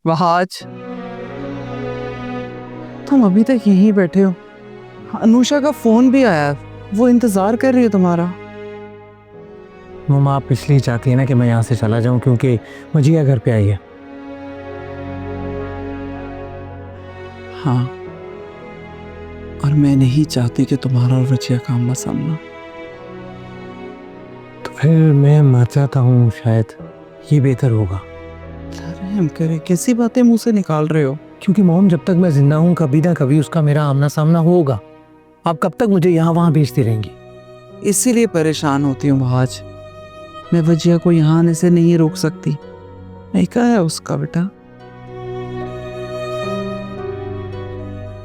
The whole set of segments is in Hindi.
वहाज, तुम अभी तक यहीं बैठे हो? अनुषा का फोन भी आया, वो इंतजार कर रही है तुम्हारा। मम्मा आप इसलिए चाहती है ना कि मैं यहाँ से चला जाऊँ क्योंकि मजिया घर पे आई है। हाँ, और मैं नहीं चाहती कि तुम्हारा और वजिया का आमना सामना। तो फिर मैं मर जाता हूँ, शायद ये बेहतर होगा। रहम करे, कैसी बातें मुंह से निकाल रहे हो? क्योंकि मोम जब तक मैं जिंदा हूँ कभी ना कभी उसका मेरा आमना सामना होगा। आप कब तक मुझे यहाँ वहाँ भेजती रहेंगी? इसीलिए परेशान होती हूँ वहाज। मैं वजिया को यहाँ आने से नहीं रोक सकती। क्या है उसका बेटा?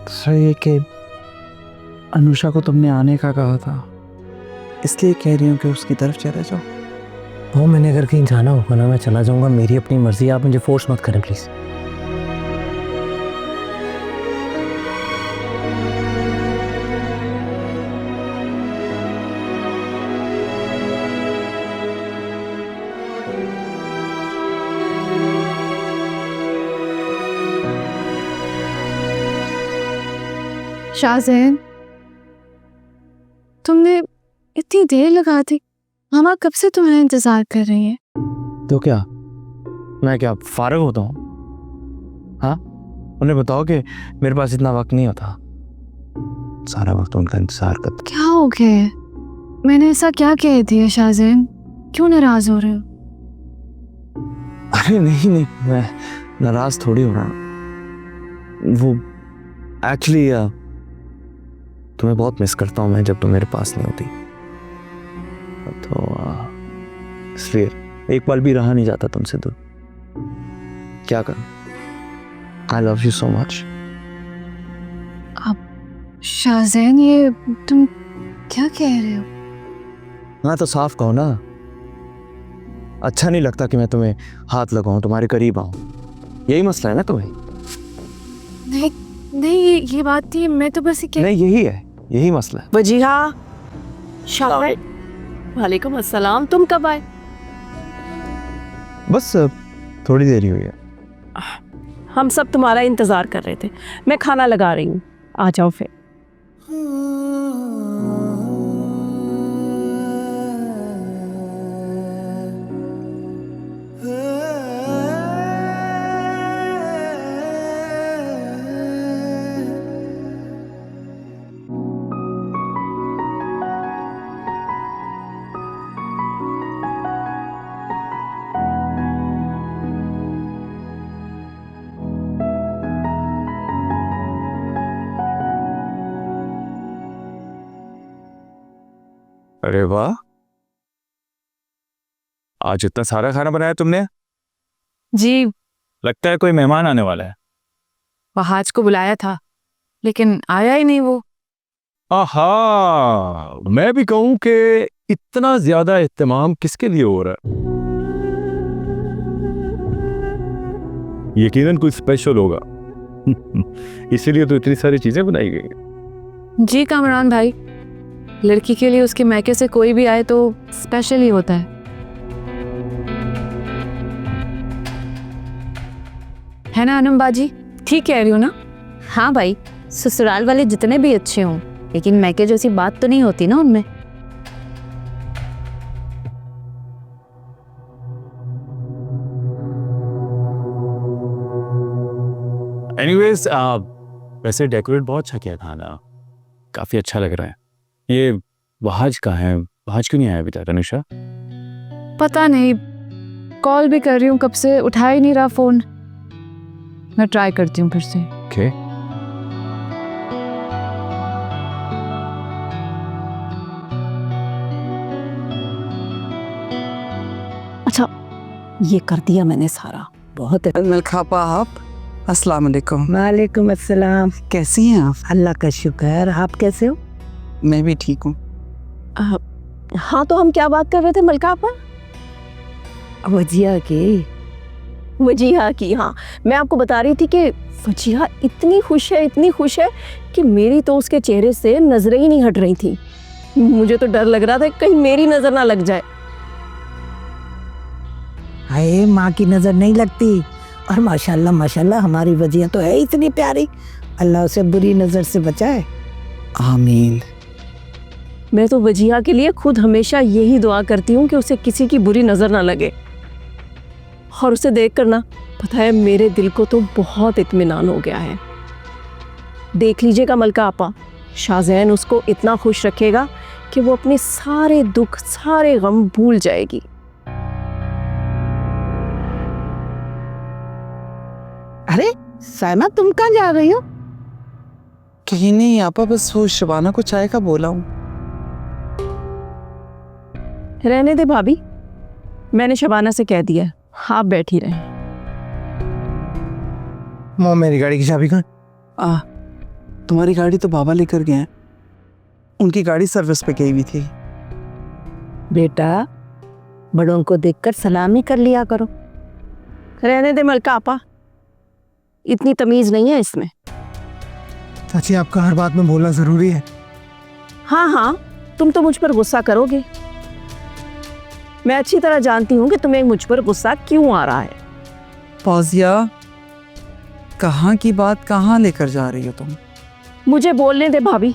सर ये कि अनुषा को तुमने आने का कहा था, इसलिए कह रही हूँ कि उसकी तरफ चले जाओ। मोम मैंने अगर कहीं जाना होगा ना मैं चला जाऊँगा, मेरी अपनी मर्जी, आप मुझे फोर्स मत करें प्लीज़। शाहज़ैन, तुमने इतनी देर लगा दी। मामा कब से तुम्हारा इंतजार कर रही हैं। तो क्या मैं क्या फारिग होता हूँ? हाँ, उन्हें बताओ कि मेरे पास इतना वक्त नहीं होता। सारा वक्त उनका इंतजार करता। क्या हो गया है? मैंने ऐसा क्या कह दिया शाहज़ैन? क्यों नाराज हो रहे हो? अरे नहीं, मैं नाराज थोड़ी हो रहा। वो एक्चुअली तुम्हें बहुत मिस करता हूँ मैं जब तुम मेरे पास नहीं होती, तो इसलिए एक पल भी रहा नहीं जाता तुमसे दूर। क्या करूं? I love you so much. अब शाहज़ैन ये तुम क्या कह रहे हो? हाँ तो साफ कहो ना। अच्छा नहीं लगता कि मैं तुम्हें हाथ लगाऊं, तुम्हारे करीब आऊं। यही मसला है ना तुम्हें? नहीं नहीं, ये बात नहीं, मैं तो बस नहीं, यही मसला है। वजीहा, शाबाश, वालेकुम अस्सलाम। तुम कब आए? बस थोड़ी देर ही हुई है। हम सब तुम्हारा इंतजार कर रहे थे। मैं खाना लगा रही हूँ, आ जाओ फिर। अरे वाह, आज इतना सारा खाना बनाया तुमने। जी, लगता है कोई मेहमान आने वाला है। वहाज को बुलाया था लेकिन आया ही नहीं वो। आहा, मैं भी कहूं कि इतना ज्यादा एहतमाम किसके लिए हो रहा है? यकीनन कोई स्पेशल होगा। इसीलिए तो इतनी सारी चीजें बनाई गई हैं। जी कामरान भाई, लड़की के लिए उसके मैके से कोई भी आए तो स्पेशल ही होता है ना अनम बाजी? ठीक कह रही हो ना? हाँ भाई, ससुराल वाले जितने भी अच्छे हों लेकिन मैके जैसी बात तो नहीं होती ना उनमें। एनीवेज, वैसे डेकोरेट बहुत अच्छा किया खाना, काफी अच्छा लग रहा है। ये वहाज कहाँ है? वहाज क्यों नहीं आया अभी तक अनुषा? पता नहीं, कॉल भी कर रही हूँ कब से, उठा ही नहीं रहा फोन। मैं ट्राई करती हूँ फिर से। ओके। अच्छा, ये कर दिया मैंने सारा। बहुत मलखापा आप, अस्सलाम वालेकुम। वालेकुम अस्सलाम। कैसी हैं आप? अल्लाह का शुक्र। आप कैसे हो? मैं भी ठीक हूँ। हाँ, तो हम क्या बात कर रहे थे मलकापा? वजिया की। वजीहा की, हाँ। मैं आपको बता रही थी कि वजीहा इतनी खुश है कि मेरी तो उसके चेहरे से नजरें ही नहीं हट रही थी। मुझे तो डर लग रहा था कहीं मेरी नजर ना लग जाए। हाय, माँ की नजर नहीं लगती, और माशाल्लाह हमारी वजिया तो है इतनी प्यारी, अल्लाह उसे बुरी नजर से बचाए। आमीन। मैं तो वजिया के लिए खुद हमेशा यही दुआ करती हूँ कि उसे किसी की बुरी नज़र ना लगे। और उसे देख कर ना, पता है, मेरे दिल को तो बहुत इत्मीनान हो गया है। देख लीजिएगा मलका आपा, शाहजैन उसको इतना खुश रखेगा कि वो अपने सारे दुख, सारे गम भूल जाएगी। अरे साइमा, तुम कहाँ जा रही हो? कहीं नहीं आपा, बस वो शबाना को चाय का बोला हूँ। रहने दे भाभी, मैंने शबाना से कह दिया, आप बैठी रहें। मॉम, मेरी गाड़ी की चाबी कहाँ? तुम्हारी गाड़ी तो बाबा लेकर गए हैं, उनकी गाड़ी सर्विस पे गई हुई थी। बेटा, बड़ों को देखकर सलामी कर लिया करो। रहने दे मलका आपा, इतनी तमीज नहीं है इसमें। चाची, आपका हर बात में बोलना जरूरी है। हाँ हाँ, तुम तो मुझ पर गुस्सा करोगे। मैं अच्छी तरह जानती हूँ कि तुम्हें मुझ पर गुस्सा क्यों आ रहा है। फौजिया, कहाँ की बात कहाँ लेकर जा रही हो तुम? मुझे बोलने दे भाभी।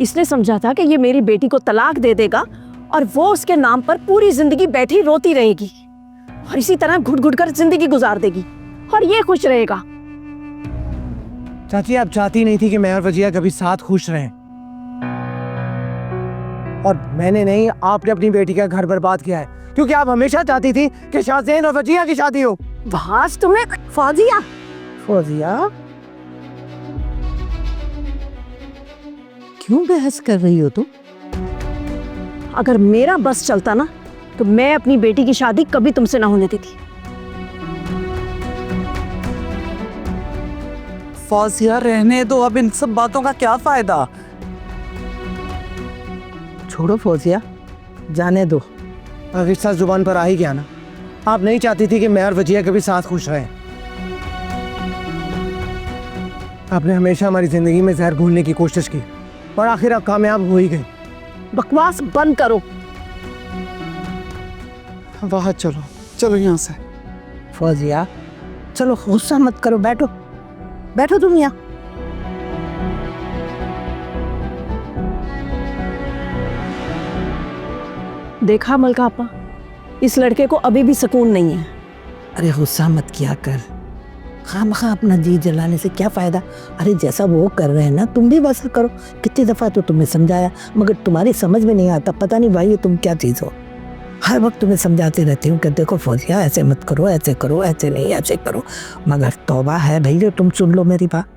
इसने समझा था कि ये मेरी बेटी को तलाक दे देगा और वो उसके नाम पर पूरी जिंदगी बैठी रोती रहेगी और इसी तरह घुट घुट कर जिंदगी गुजार देगी और ये खुश रहेगा। चाची, आप चाहती नहीं थी कि मैं और वजिया कभी साथ खुश रहें, और मैंने नहीं, आपने अपनी बेटी का घर बर्बाद किया है, क्योंकि आप हमेशा चाहती थी कि शाहजैन और वजिया की शादी हो। बस तुमने फौजिया फौजिया, क्यों बहस कर रही हो तुम? अगर मेरा बस चलता ना तो मैं अपनी बेटी की शादी कभी तुमसे ना होने देती। फौजिया, रहने दो, अब इन सब बातों का क्या फायदा? छोड़ो फौजिया, जाने दो। रिश्ता जुबान पर आ ही गया ना। आप नहीं चाहती थी कि मैं और वजिया कभी साथ खुश रहें। आपने हमेशा हमारी जिंदगी में जहर घोलने की कोशिश की और आखिर आप कामयाब हो ही गई। बकवास बंद करो। वाह, चलो चलो यहाँ से। फौजिया, चलो गुस्सा मत करो, बैठो बैठो तुम यहाँ। देखा मलका आपा, इस लड़के को अभी भी सुकून नहीं है। अरे गुस्सा मत किया कर, खामखा अपना जी जलाने से क्या फायदा। अरे जैसा वो कर रहे हैं ना, तुम भी वैसा करो। कितनी दफा तो तुम्हें समझाया, मगर तुम्हारी समझ में नहीं आता। पता नहीं भाई, ये तुम क्या चीज हो। हर वक्त तुम्हें समझाती रहती हूँ कि देखो फौजिया, ऐसे मत करो, ऐसे करो, ऐसे नहीं, ऐसे करो, मगर तौबा है भाई, तुम सुन लो मेरी बात।